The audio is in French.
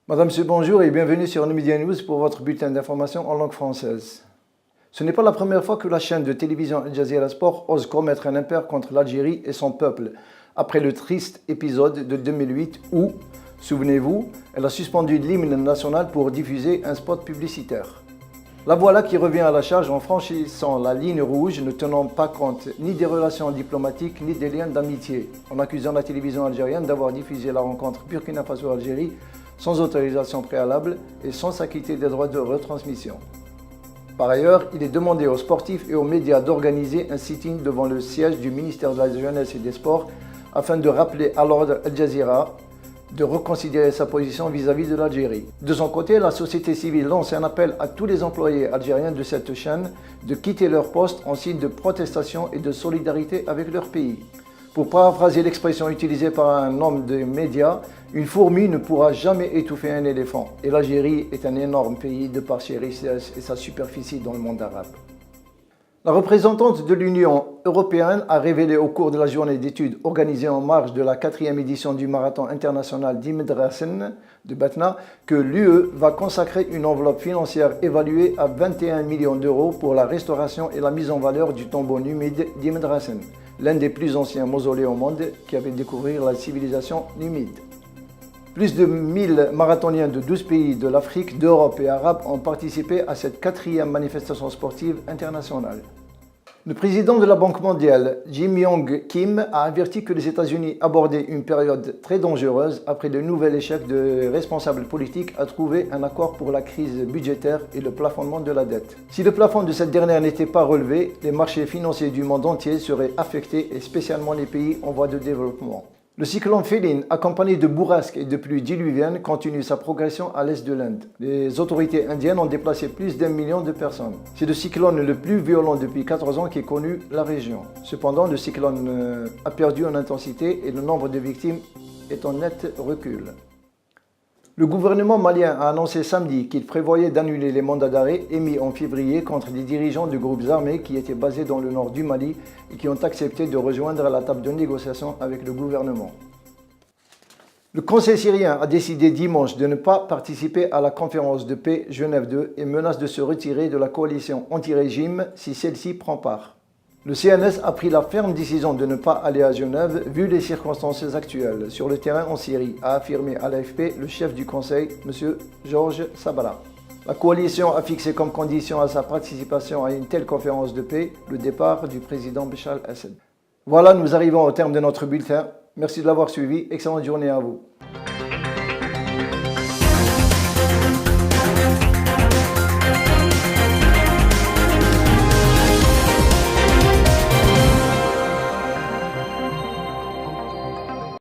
Madame, Monsieur, bonjour et bienvenue sur Numidia News pour votre bulletin d'information en langue française. Ce n'est pas la première fois que la chaîne de télévision Al Jazeera Sport ose commettre un impair contre l'Algérie et son peuple, après le triste épisode de 2008 où, souvenez-vous, elle a suspendu l'hymne national pour diffuser un spot publicitaire. La voilà qui revient à la charge en franchissant la ligne rouge, ne tenant pas compte ni des relations diplomatiques ni des liens d'amitié, en accusant la télévision algérienne d'avoir diffusé la rencontre Burkina Faso-Algérie sans autorisation préalable et sans s'acquitter des droits de retransmission. Par ailleurs, il est demandé aux sportifs et aux médias d'organiser un sitting devant le siège du ministère de la Jeunesse et des Sports afin de rappeler à l'ordre Al Jazeera de reconsidérer sa position vis-à-vis de l'Algérie. De son côté, la société civile lance un appel à tous les employés algériens de cette chaîne de quitter leur poste en signe de protestation et de solidarité avec leur pays. Pour paraphraser l'expression utilisée par un homme des médias, une fourmi ne pourra jamais étouffer un éléphant. Et l'Algérie est un énorme pays de par ses richesses et sa superficie dans le monde arabe. La représentante de l'Union européenne a révélé au cours de la journée d'études organisée en marge de la 4e édition du marathon international d'Imdrassen de Batna que l'UE va consacrer une enveloppe financière évaluée à 21 millions d'euros pour la restauration et la mise en valeur du tombeau numide d'Imdrassen, l'un des plus anciens mausolées au monde qui avait découvert la civilisation numide. Plus de 1000 marathoniens de 12 pays de l'Afrique, d'Europe et Arabe ont participé à cette 4e manifestation sportive internationale. Le président de la Banque mondiale, Jim Yong Kim, a averti que les États-Unis abordaient une période très dangereuse après de nouveaux échecs de responsables politiques à trouver un accord pour la crise budgétaire et le plafonnement de la dette. Si le plafond de cette dernière n'était pas relevé, les marchés financiers du monde entier seraient affectés et spécialement les pays en voie de développement. Le cyclone Feline, accompagné de bourrasques et de pluies diluviennes, continue sa progression à l'est de l'Inde. Les autorités indiennes ont déplacé plus d'1 million de personnes. C'est le cyclone le plus violent depuis 14 ans qui connu la région. Cependant, le cyclone a perdu en intensité et le nombre de victimes est en net recul. Le gouvernement malien a annoncé samedi qu'il prévoyait d'annuler les mandats d'arrêt émis en février contre des dirigeants de groupes armés qui étaient basés dans le nord du Mali et qui ont accepté de rejoindre la table de négociation avec le gouvernement. Le Conseil syrien a décidé dimanche de ne pas participer à la conférence de paix Genève 2 et menace de se retirer de la coalition anti-régime si celle-ci prend part. Le CNS a pris la ferme décision de ne pas aller à Genève vu les circonstances actuelles sur le terrain en Syrie, a affirmé à l'AFP le chef du Conseil, M. Georges Sabara. La coalition a fixé comme condition à sa participation à une telle conférence de paix le départ du président Bachar el-Assad. Voilà, nous arrivons au terme de notre bulletin. Merci de l'avoir suivi. Excellente journée à vous.